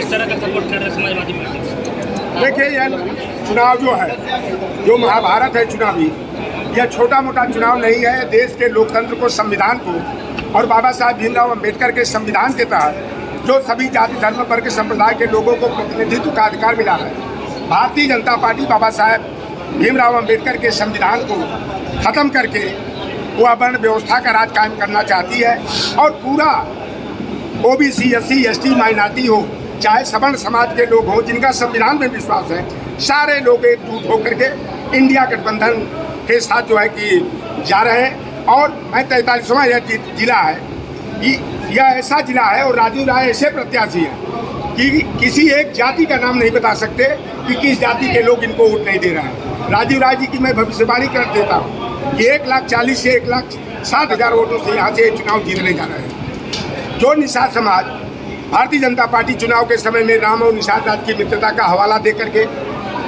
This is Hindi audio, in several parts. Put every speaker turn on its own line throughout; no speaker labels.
किस तरह का सपोर्ट कर रहे हैं समाजवादी पार्टी?
देखिए, यह चुनाव जो है, जो महाभारत है चुनावी, यह छोटा मोटा चुनाव नहीं है। देश के लोकतंत्र को, संविधान को और बाबा साहब भीमराव अंबेडकर के संविधान के तहत जो सभी जाति धर्म वर्ग संप्रदाय के लोगों को प्रतिनिधित्व का अधिकार मिला है, भारतीय जनता पार्टी बाबा साहब भीमराव अंबेडकर के संविधान को खत्म करके वह वर्ण व्यवस्था का राज कायम करना चाहती है। और पूरा ओबीसी, एससी, एसटी, माइनॉरिटी हो, चाहे सवर्ण समाज के लोग हों, जिनका संविधान में विश्वास है, सारे लोग एकजुट होकर के इंडिया गठबंधन के साथ जो है कि जा रहे हैं। और मैं 43वां यह जिला है, यह ऐसा जिला है और राजीव राय ऐसे प्रत्याशी हैं कि किसी एक जाति का नाम नहीं बता सकते कि किस जाति के लोग इनको वोट नहीं दे रहे हैं। राजीव राय जी की मैं भविष्यवाणी कर देता हूँ कि 1,40,000 से 1,60,000 वोटों से यहाँ से चुनाव जीतने जा रहे हैं। जो निषाद समाज भारतीय जनता पार्टी चुनाव के समय में राम और निषाद राज की मित्रता का हवाला दे करके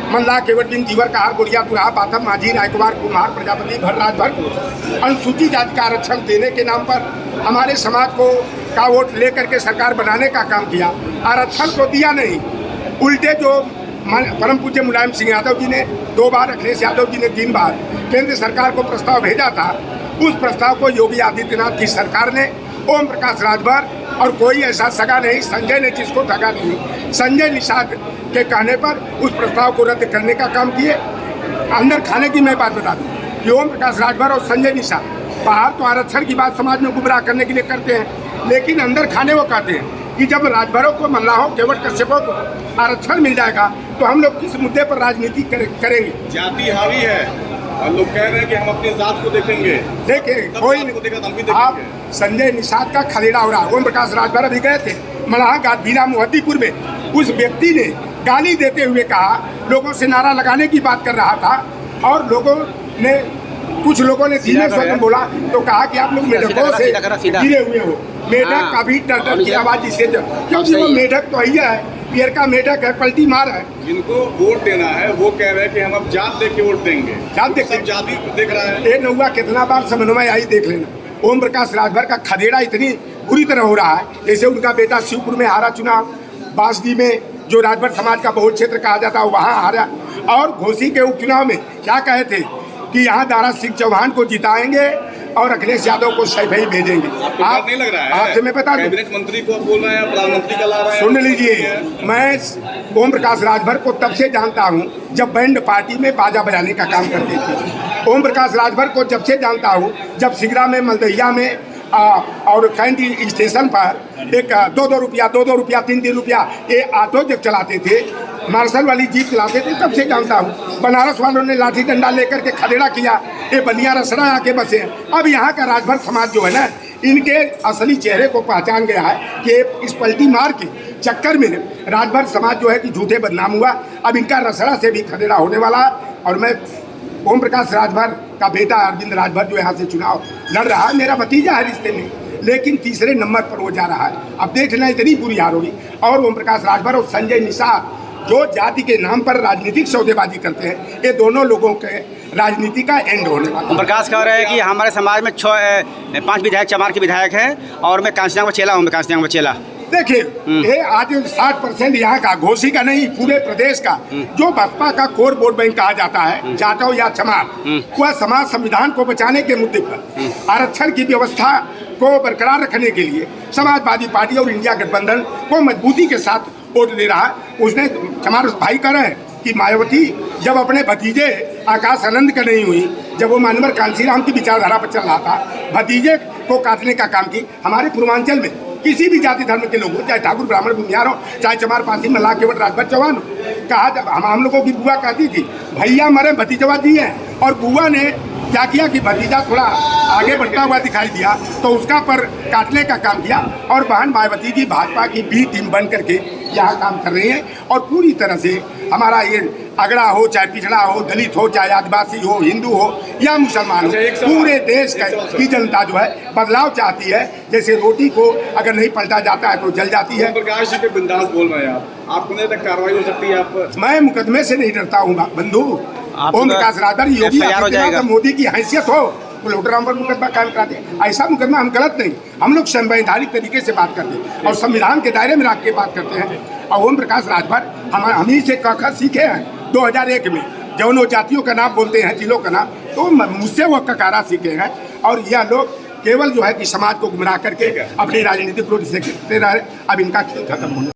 मल्लाह, केवट, जीवर, कहार, गुड़िया, तुरहा, पाथम, माझी, रायकुमार, कुम्हार, प्रजापति, भर, राजभर को अनुसूचित जाति का आरक्षण देने के नाम पर हमारे समाज को का वोट लेकर के सरकार बनाने का काम किया, आरक्षण को दिया नहीं। उल्टे जो परम पूज्य मुलायम सिंह यादव जी ने 2 बार, अखिलेश यादव जी ने 3 बार केंद्र सरकार को प्रस्ताव भेजा था, उस प्रस्ताव को योगी आदित्यनाथ की सरकार ने ओम प्रकाश राजभर और कोई ऐसा सगा नहीं, संजय ने जिसको ठगा नहीं, संजय निषाद के कहने पर उस प्रस्ताव को रद्द करने का काम किए। अंदर खाने की मैं बात बता दूं कि ओम प्रकाश राजभर और संजय निषाद बाहर तो आरक्षण की बात समाज में गुमराह करने के लिए करते हैं, लेकिन अंदर खाने वो कहते हैं कि जब राजभरों को, मल्लाहों, केवट, कश्यपों को आरक्षण मिल जाएगा तो हम लोग किस मुद्दे पर राजनीति करेंगे।
जाति हावी है और लोग कह रहे हैं कि हम अपनी जात को देखेंगे।
देखिए, कोई आप संजय निषाद का खदेड़ा हो रहा है। ओम प्रकाश राजभर अभी गए थे मलाहा बीना मुहद्दीपुर में, उस व्यक्ति ने गाली देते हुए कहा, लोगों से नारा लगाने की बात कर रहा था और कुछ लोगों ने धीमे स्वर में बोला तो कहा कि आप लोग मेढकों से गिरे हुए हो। मेढक का भी डर की आवाज जिसे, क्योंकि वो मेढक तो ही है, पियर का मेढक है, पलटी मार है।
जिनको वोट देना है वो कह रहे हैं कि हम अब जात देख के वोट देंगे।
जात देख
सब जाति देख रहा है।
ये नौवा कितना बार समन्वय आई देख लेना। ओम प्रकाश राजभर का खदेड़ा इतनी बुरी तरह हो रहा है, जैसे उनका बेटा शिवपुर में हारा चुनाव, बासडी में जो राजभर समाज का बहुल क्षेत्र कहा जाता है वहाँ हारा, और घोसी के उपचुनाव में क्या कहे थे कि यहाँ दारा सिंह चौहान को जिताएंगे और अखिलेश यादव को सैफई भेजेंगे।
आप नहीं लग रहा है?
आपसे मैं बता दूं, कैबिनेट
मंत्री को बोल रहे हैं, प्रधानमंत्री का ला रहे हैं।
सुन लीजिए, मैं ओम प्रकाश राजभर को तब से जानता हूँ जब बैंड पार्टी में बाजा बजाने का काम करते थे। ओम प्रकाश राजभर को जब से जानता हूँ जब सिगरा में, मलदहिया में और कैंट स्टेशन पर एक 2-2 रुपया, 2-2 रुपया, 3-3 रुपया ये ऑटो जब चलाते थे, मार्शल वाली जीप चलाते थे, तब से जानता हूँ। बनारस वालों ने लाठी डंडा लेकर के खदेड़ा किया, ये बनिया रसड़ा आके बसे। अब यहाँ का राजभर समाज जो है ना, इनके असली चेहरे को पहचान गया है कि इस पलटी मार के चक्कर में राजभर समाज जो है कि झूठे बदनाम हुआ। अब इनका रसड़ा से भी खदेड़ा होने वाला है। और मैं ओम प्रकाश राजभर का बेटा अरविंद राजभर जो यहाँ से चुनाव लड़ रहा है, मेरा भतीजा है रिश्ते में, लेकिन तीसरे नंबर पर वो जा रहा है। अब देखना इतनी बुरी हार होगी। और ओम प्रकाश राजभर और संजय निषाद जो जाति के नाम पर राजनीतिक सौदेबाजी करते हैं, ये दोनों लोगों के राजनीति का एंड होने वाला।
प्रकाश कह रहे हैं कि हमारे समाज में 5 विधायक चमार के विधायक हैं और मैं कांचना का चेला हूँ। मैं कांचना का चेला।
देखिए, ये आज 60% यहाँ का, घोसी का नहीं, पूरे प्रदेश का जो बसपा का कोर वोट बैंक कहा जाता है, जाटव या चमार, वह समाज संविधान को बचाने के मुद्दे पर आरक्षण की व्यवस्था को बरकरार रखने के लिए समाजवादी पार्टी और इंडिया गठबंधन को मजबूती के साथ वोट दे रहा है। उसने चमार भाई कह रहे हैं कि मायावती जब अपने भतीजे आकाश आनंद का नहीं हुई, जब वो मानवर कांसीराम की विचारधारा पर चल रहा था, भतीजे को काटने का काम की। हमारे पूर्वांचल में किसी भी जाति धर्म के लोग हो, चाहे ठाकुर, ब्राह्मण, भूमियार हो, चाहे चमार, पासी, मल्लाह, केवट, राजभर, चौहान हो, कहा जब हम लोगों की बुआ कहती थी भैया मरे भतीजवा जी हैं, और बुआ ने क्या किया कि भतीजा थोड़ा आगे बढ़ता हुआ दिखाई दिया तो उसका पर काटने का काम किया। और बहन मायावती जी भाजपा की बी टीम बन करके यहाँ काम कर रही हैं और पूरी तरह से हमारा ये अगड़ा हो, चाहे पिछड़ा हो, दलित हो, चाहे आदिवासी हो, हिंदू हो या मुसलमान हो, पूरे देश की जनता जो है बदलाव चाहती है। जैसे रोटी को अगर नहीं पलटा जाता है तो जल जाती है।
प्रकाश जी पे बिंदास बोल रहे हैं आपको नहीं तक कार्रवाई हो सकती है? आप
मैं मुकदमे से नहीं डरता हूँ बंधु। ओम प्रकाश राजभर, योगी आदित्यनाथ, मोदी की हैसियत हो तो लोटराम पर मुकदमा कायम करा दे। ऐसा मुकदमा हम गलत नहीं, हम लोग संवैधानिक तरीके से बात करते हैं और संविधान के दायरे में रख के बात करते हैं। और ओम प्रकाश राजभर हम ही से क सीखे हैं 2001 में, जब उन जातियों का नाम बोलते हैं, जिलों का नाम, तो मुझसे वो ककारा सीखे हैं। और यह लोग केवल जो है कि समाज को गुमराह करके अपनी राजनीतिक रूप से खेलते रहे। अब इनका खेल खत्म होने